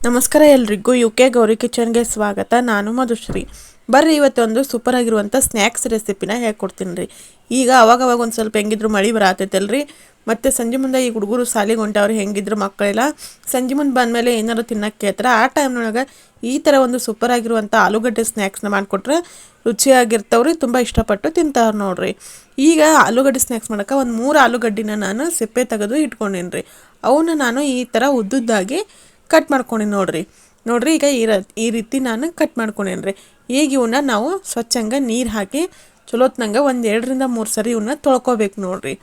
ನಮಸ್ಕಾರ ಎಲ್ರಿಗೂ ಯುಕೆ ಗೌರಿ ಕಿಚನ್ಗೆ ಸ್ವಾಗತ. ನಾನು ಮಧುಶ್ರೀ. ಬರ್ರಿ ಇವತ್ತೊಂದು ಸೂಪರ್ ಆಗಿರುವಂಥ ಸ್ನ್ಯಾಕ್ಸ್ ರೆಸಿಪಿನ ಹೇಳ್ಕೊಡ್ತೀನಿ ರೀ. ಈಗ ಅವಾಗವಾಗ ಒಂದು ಸ್ವಲ್ಪ ಹೆಂಗಿದ್ರು ಮಳೆ ಬರತೈತಲ್ರಿ, ಮತ್ತು ಸಂಜೆ ಮುಂದೆ ಈ ಹುಡುಗರು ಸಾಲಿಗೆ ಹೊಂಟವ್ರು, ಹೆಂಗಿದ್ರು ಮಕ್ಕಳೆಲ್ಲ ಸಂಜೆ ಮುಂದೆ ಬಂದಮೇಲೆ ಏನಾರು ತಿನ್ನಕ್ಕೆ ಕೇಳ್ತಾರೆ. ಆ ಟೈಮ್ನೊಳಗೆ ಈ ಥರ ಒಂದು ಸೂಪರ್ ಆಗಿರುವಂಥ ಆಲೂಗಡ್ಡೆ ಸ್ನ್ಯಾಕ್ಸ್ನ ಮಾಡಿಕೊಟ್ರೆ ರುಚಿಯಾಗಿರ್ತಾವ್ರಿ, ತುಂಬ ಇಷ್ಟಪಟ್ಟು ತಿಂತಾವ್ರು ನೋಡ್ರಿ. ಈಗ ಆಲೂಗಡ್ಡೆ ಸ್ನ್ಯಾಕ್ಸ್ ಮಾಡೋಕೆ ಒಂದು 3 ಆಲೂಗಡ್ಡಿನ ನಾನು ಸಿಪ್ಪೆ ತೆಗೆದು ಇಟ್ಕೊಂಡೇನಿ ರೀ. ಅವನ್ನ ನಾನು ಈ ಥರ ಉದ್ದುದ್ದಾಗಿ ಕಟ್ ಮಾಡ್ಕೊಂಡಿ ನೋಡ್ರಿ. ಈಗ ಈ ರೀತಿ ನಾನು ಕಟ್ ಮಾಡ್ಕೊಂಡೇನಿ ರೀ. ಈಗ ಇವನ್ನ ನಾವು ಸ್ವಚ್ಛಂಗೆ ನೀರು ಹಾಕಿ ಚಲೋತ್ನಂಗೆ ಒಂದು 2 ರಿಂದ 3 ಸರಿ ಇವನ್ನ ತೊಳ್ಕೊಬೇಕು ನೋಡ್ರಿ.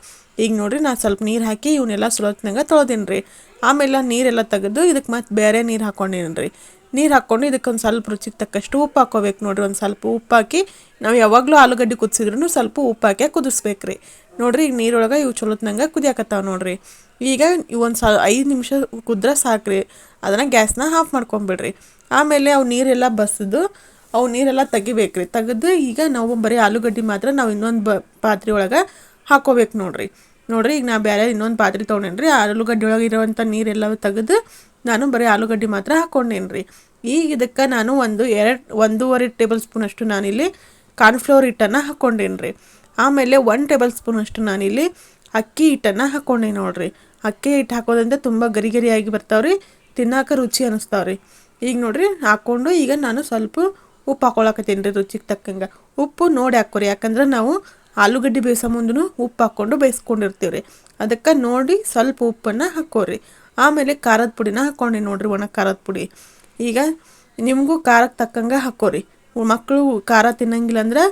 ಈಗ ನೋಡ್ರಿ ನಾನು ಸ್ವಲ್ಪ ನೀರು ಹಾಕಿ ಇವನ್ನೆಲ್ಲ ಚಲೋತ್ನಂಗೆ ತೊಳೆದೀನಿ ರೀ. ಆಮೇಲೆ ನೀರೆಲ್ಲ ತೆಗೆದು ಇದಕ್ಕೆ ಮತ್ತೆ ಬೇರೆ ನೀರು ಹಾಕ್ಕೊಂಡೇನಿ ರೀ. ನೀರು ಹಾಕ್ಕೊಂಡು ಇದಕ್ಕೆ ಒಂದು ಸ್ವಲ್ಪ ರುಚಿಗೆ ತಕ್ಕಷ್ಟು ಉಪ್ಪು ಹಾಕ್ಕೋಬೇಕು ನೋಡ್ರಿ. ಒಂದು ಸ್ವಲ್ಪ ಉಪ್ಪು ಹಾಕಿ, ನಾವು ಯಾವಾಗಲೂ ಆಲೂಗಡ್ಡೆ ಕುದಿಸಿದ್ರು ಸ್ವಲ್ಪ ಉಪ್ಪು ಹಾಕಿ ಕುದಿಸ್ಬೇಕು ರೀ. ನೋಡ್ರಿ ಈಗ ನೀರೊಳಗೆ ಇವು ಚಲೋತ್ನಂಗೆ ಕುದಿಯಾಕತ್ತಾವ ನೋಡ್ರಿ. ಈಗ ಒಂದು 5 ನಿಮಿಷ ಕುದ್ರೆ ಸಾಕ್ರಿ. ಅದನ್ನು ಗ್ಯಾಸ್ನ ಆಫ್ ಮಾಡ್ಕೊಂಬಿಡ್ರಿ. ಆಮೇಲೆ ಅವು ನೀರೆಲ್ಲ ಬಸಿದು ಅವು ನೀರೆಲ್ಲ ತೆಗಿಬೇಕ್ರಿ. ತೆಗೆದು ಈಗ ನಾವು ಬರೀ ಆಲೂಗಡ್ಡೆ ಮಾತ್ರ ನಾವು ಇನ್ನೊಂದು ಪಾತ್ರೆ ಒಳಗೆ ಹಾಕ್ಕೋಬೇಕು ನೋಡ್ರಿ. ಈಗ ನಾ ಬೇರೆ ಇನ್ನೊಂದು ಪಾತ್ರೆ ತೊಗೊಂಡೇನಿ. ಆಲೂಗಡ್ಡೆ ಒಳಗೆ ಇರೋವಂಥ ನೀರೆಲ್ಲ ತೆಗೆದು ನಾನು ಬರೀ ಆಲೂಗಡ್ಡೆ ಮಾತ್ರ ಹಾಕ್ಕೊಂಡೇನಿ ರೀ. ಈಗ ಇದಕ್ಕೆ ನಾನು 1.5 ಟೇಬಲ್ ಸ್ಪೂನ್ ಅಷ್ಟು ನಾನಿಲ್ಲಿ ಕಾರ್ನ್ಫ್ಲವರ್ ಹಿಟ್ಟನ್ನು ಹಾಕ್ಕೊಂಡೇನಿ ರೀ. ಆಮೇಲೆ 1 ಟೇಬಲ್ ಸ್ಪೂನ್ ಅಷ್ಟು ನಾನಿಲ್ಲಿ ಅಕ್ಕಿ ಹಿಟ್ಟನ್ನು ಹಾಕ್ಕೊಂಡೇನಿ ನೋಡ್ರಿ. ಅಕ್ಕಿ ಹಿಟ್ಟು ಹಾಕೋದ್ರಿಂದ ತುಂಬ ಗರಿಯಾಗಿ ಬರ್ತಾವ್ರಿ, ತಿನ್ನೋಕೆ ರುಚಿ ಅನ್ನಿಸ್ತಾವ್ರಿ. ಈಗ ನೋಡ್ರಿ ಹಾಕ್ಕೊಂಡು ಈಗ ನಾನು ಸ್ವಲ್ಪ ಉಪ್ಪು ಹಾಕ್ಕೊಳಕತ್ತೀನಿ ರೀ. ರುಚಿಗೆ ತಕ್ಕಂಗೆ ಉಪ್ಪು ನೋಡಿ ಹಾಕ್ಕೊರಿ, ಯಾಕಂದ್ರೆ ನಾವು ಆಲೂಗಡ್ಡೆ ಬೇಯಿಸೋ ಮುಂದೂ ಉಪ್ಪು ಹಾಕ್ಕೊಂಡು ಬೇಯಿಸ್ಕೊಂಡಿರ್ತೀವಿ ರೀ. ಅದಕ್ಕೆ ನೋಡಿ ಸ್ವಲ್ಪ ಉಪ್ಪನ್ನು ಹಾಕ್ಕೋರಿ. ಆಮೇಲೆ ಖಾರದ ಪುಡಿನ ಹಾಕ್ಕೊಂಡಿ ನೋಡ್ರಿ, ಒಣ ಖಾರದ ಪುಡಿ. ಈಗ ನಿಮಗೂ ಖಾರಕ್ಕೆ ತಕ್ಕಂಗೆ ಹಾಕ್ಕೋರಿ. ಮಕ್ಕಳು ಖಾರ ತಿನ್ನಂಗಿಲ್ಲ ಅಂದ್ರೆ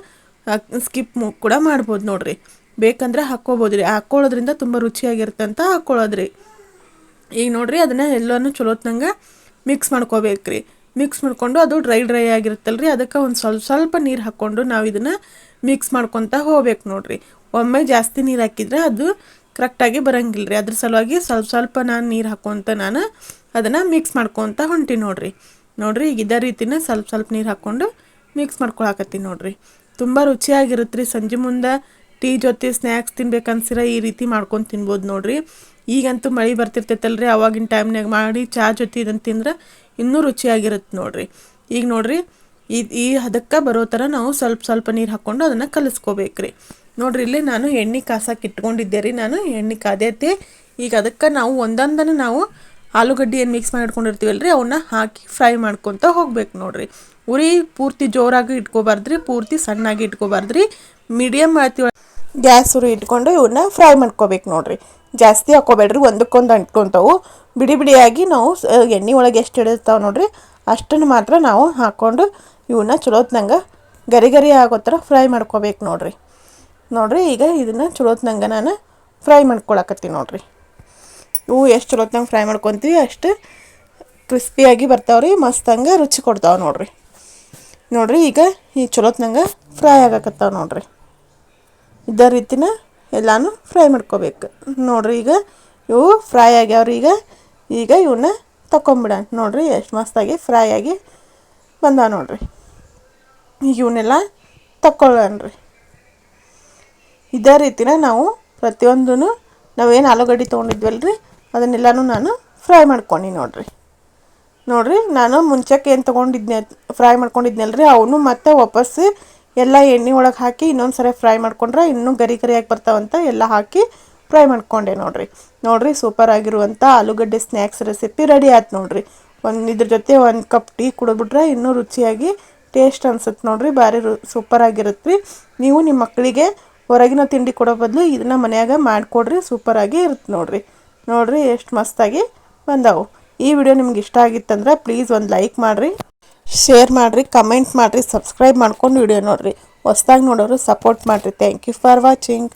ಸ್ಕಿಪ್ ಕೂಡ ಮಾಡ್ಬೋದು ನೋಡ್ರಿ. ಬೇಕಂದ್ರೆ ಹಾಕ್ಕೋಬೋದು ರೀ. ಹಾಕ್ಕೊಳ್ಳೋದ್ರಿಂದ ತುಂಬ ರುಚಿಯಾಗಿರುತ್ತೆ ಅಂತ ಹಾಕ್ಕೊಳ್ಳೋದ್ರಿ. ಈಗ ನೋಡ್ರಿ ಅದನ್ನು ಎಲ್ಲನೂ ಚಲೋತ್ನಂಗೆ ಮಿಕ್ಸ್ ಮಾಡ್ಕೋಬೇಕ್ರಿ. ಮಿಕ್ಸ್ ಮಾಡ್ಕೊಂಡು ಅದು ಡ್ರೈ ಆಗಿರುತ್ತಲ್ರಿ, ಅದಕ್ಕೆ ಒಂದು ಸ್ವಲ್ಪ ನೀರು ಹಾಕ್ಕೊಂಡು ನಾವು ಇದನ್ನು ಮಿಕ್ಸ್ ಮಾಡ್ಕೊತ ಹೋಗ್ಬೇಕು ನೋಡ್ರಿ. ಒಮ್ಮೆ ಜಾಸ್ತಿ ನೀರು ಹಾಕಿದರೆ ಅದು ಕರೆಕ್ಟಾಗಿ ಬರೋಂಗಿಲ್ಲ ರೀ. ಅದ್ರ ಸಲುವಾಗಿ ಸ್ವಲ್ಪ ನಾನು ನೀರು ಹಾಕ್ಕೊತ ನಾನು ಅದನ್ನು ಮಿಕ್ಸ್ ಮಾಡ್ಕೊತ ಹೊಂಟಿ ನೋಡ್ರಿ. ಈಗ ಇದೇ ರೀತಿನ ಸ್ವಲ್ಪ ನೀರು ಹಾಕ್ಕೊಂಡು ಮಿಕ್ಸ್ ಮಾಡ್ಕೊಳಕತ್ತೀನಿ ನೋಡ್ರಿ. ತುಂಬ ರುಚಿಯಾಗಿರುತ್ತೆ ರೀ. ಸಂಜೆ ಮುಂದೆ ಟೀ ಜೊತೆ ಸ್ನ್ಯಾಕ್ಸ್ ತಿನ್ಬೇಕನ್ಸಿರ ಈ ರೀತಿ ಮಾಡ್ಕೊಂಡು ತಿನ್ಬೋದು ನೋಡ್ರಿ. ಈಗಂತೂ ಮಳೆ ಬರ್ತಿರ್ತೈತಲ್ರಿ, ಅವಾಗಿನ ಟೈಮ್ನಾಗ ಮಾಡಿ ಚಹಾ ಜೊತೆ ಇದನ್ನು ತಿಂದ್ರೆ ಇನ್ನೂ ರುಚಿಯಾಗಿರುತ್ತೆ ನೋಡ್ರಿ. ಈಗ ನೋಡ್ರಿ ಈ ಅದಕ್ಕೆ ಬರೋ ಥರ ನಾವು ಸ್ವಲ್ಪ ನೀರು ಹಾಕ್ಕೊಂಡು ಅದನ್ನು ಕಲಿಸ್ಕೋಬೇಕ್ರಿ. ನೋಡ್ರಿ ಇಲ್ಲಿ ನಾನು ಎಣ್ಣೆ ಕಾಸಕ್ಕೆ ಇಟ್ಕೊಂಡಿದ್ದೆ ರೀ. ನಾನು ಎಣ್ಣೆ ಕಾದೈತಿ. ಈಗ ಅದಕ್ಕೆ ನಾವು ಒಂದೊಂದನ್ನು ನಾವು ಆಲೂಗಡ್ಡೆ ಏನು ಮಿಕ್ಸ್ ಮಾಡಿ ಇಟ್ಕೊಂಡಿರ್ತೀವಲ್ರಿ ಅವನ್ನ ಹಾಕಿ ಫ್ರೈ ಮಾಡ್ಕೊತ ಹೋಗ್ಬೇಕು ನೋಡ್ರಿ. ಉರಿ ಪೂರ್ತಿ ಜೋರಾಗಿ ಇಟ್ಕೋಬಾರ್ದ್ರಿ, ಪೂರ್ತಿ ಸಣ್ಣಾಗಿ ಇಟ್ಕೋಬಾರ್ದ್ರಿ. ಮೀಡಿಯಮ್ ಮಾಡ್ತೀವಿ ಗ್ಯಾಸ್ ಉರಿ ಇಟ್ಕೊಂಡು ಇವನ್ನ ಫ್ರೈ ಮಾಡ್ಕೋಬೇಕು ನೋಡ್ರಿ. ಜಾಸ್ತಿ ಹಾಕ್ಕೋಬೇಡ್ರಿ, ಒಂದಕ್ಕೊಂದು ಅಂಟ್ಕೊತಾವು. ಬಿಡಿಯಾಗಿ ನಾವು ಎಣ್ಣೆ ಒಳಗೆ ಎಷ್ಟು ಇಡಿರ್ತಾವೆ ನೋಡ್ರಿ ಅಷ್ಟನ್ನು ಮಾತ್ರ ನಾವು ಹಾಕ್ಕೊಂಡು ಇವನ್ನ ಚಲೋತ್ನಂಗೆ ಗರಿ ಆಗೋ ಥರ ಫ್ರೈ ಮಾಡ್ಕೋಬೇಕು ನೋಡ್ರಿ. ಈಗ ಇದನ್ನು ಚಲೋತ್ನಂಗೆ ನಾನು ಫ್ರೈ ಮಾಡ್ಕೊಳಕತ್ತೀನಿ ನೋಡ್ರಿ. ಇವು ಎಷ್ಟು ಚಲೋತ್ನಂಗೆ ಫ್ರೈ ಮಾಡ್ಕೊತೀವಿ ಅಷ್ಟು ಕ್ರಿಸ್ಪಿಯಾಗಿ ಬರ್ತಾವ್ರಿ, ಮಸ್ತಂಗೆ ರುಚಿ ಕೊಡ್ತಾವೆ ನೋಡ್ರಿ. ಈಗ ಈ ಚಲೋತ್ನಂಗೆ ಫ್ರೈ ಆಗಕತ್ತಾವ ನೋಡ್ರಿ. ಇದೇ ರೀತಿನ ಎಲ್ಲನೂ ಫ್ರೈ ಮಾಡ್ಕೋಬೇಕು ನೋಡ್ರಿ. ಈಗ ಇವು ಫ್ರೈ ಆಗ್ಯಾವ್ರಿ. ಈಗ ಇವನ್ನ ತಗೊಂಬಿಡ ನೋಡ್ರಿ, ಎಷ್ಟು ಮಸ್ತಾಗಿ ಫ್ರೈ ಆಗಿ ಬಂದಾವ ನೋಡ್ರಿ. ಈಗ ಇವನ್ನೆಲ್ಲ ತಗೊಳ್ಳೋಣ್ರಿ. ಇದೇ ರೀತಿನ ನಾವು ಪ್ರತಿಯೊಂದೂ ನಾವೇನು ಆಲೂಗಡ್ಡೆ ತೊಗೊಂಡಿದ್ವಲ್ರಿ ಅದನ್ನೆಲ್ಲನೂ ನಾನು ಫ್ರೈ ಮಾಡ್ಕೊಂಡು ನೋಡ್ರಿ. ನಾನು ಮುಂಚೆಗೆ ಏನು ತೊಗೊಂಡಿದ್ನೆ ಫ್ರೈ ಮಾಡ್ಕೊಂಡಿದ್ನಲ್ರಿ ಅವನು ಮತ್ತೆ ವಾಪಸ್ಸು ಎಲ್ಲ ಎಣ್ಣೆ ಒಳಗೆ ಹಾಕಿ ಇನ್ನೊಂದು ಸರಿ ಫ್ರೈ ಮಾಡ್ಕೊಂಡ್ರೆ ಇನ್ನೂ ಗರಿಯಾಗಿ ಬರ್ತಾವಂತ ಎಲ್ಲ ಹಾಕಿ ಫ್ರೈ ಮಾಡ್ಕೊಂಡೆ ನೋಡ್ರಿ. ಸೂಪರ್ ಆಗಿರುವಂಥ ಆಲೂಗಡ್ಡೆ ಸ್ನ್ಯಾಕ್ಸ್ ರೆಸಿಪಿ ರೆಡಿ ಆಯ್ತು ನೋಡ್ರಿ. ಇದ್ರ ಜೊತೆ 1 ಕಪ್ ಟೀ ಕುಡಿದ್ಬಿಟ್ರೆ ಇನ್ನೂ ರುಚಿಯಾಗಿ ಟೇಸ್ಟ್ ಅನ್ಸುತ್ತೆ ನೋಡ್ರಿ. ಭಾರಿ ಸೂಪರ್ ಆಗಿರುತ್ತೆ ರೀ. ನೀವು ನಿಮ್ಮ ಮಕ್ಕಳಿಗೆ ಹೊರಗಿನ ತಿಂಡಿ ಕೊಡೋ ಬದಲು ಇದನ್ನು ಮನ್ಯಾಗ ಮಾಡಿಕೊಡ್ರಿ, ಸೂಪರಾಗಿ ಇರುತ್ತೆ ನೋಡ್ರಿ ಎಷ್ಟು ಮಸ್ತಾಗಿ ಬಂದಾವು. ಈ ವಿಡಿಯೋ ನಿಮ್ಗೆ ಇಷ್ಟ ಆಗಿತ್ತಂದ್ರೆ ಪ್ಲೀಸ್ ಒಂದು ಲೈಕ್ ಮಾಡಿರಿ, ಶೇರ್ ಮಾಡಿರಿ, ಕಮೆಂಟ್ ಮಾಡಿರಿ, ಸಬ್ಸ್ಕ್ರೈಬ್ ಮಾಡ್ಕೊಂಡು ವಿಡಿಯೋ ನೋಡಿರಿ. ಹೊಸ್ದಾಗಿ ನೋಡೋರು ಸಪೋರ್ಟ್ ಮಾಡಿರಿ. Thank you for watching.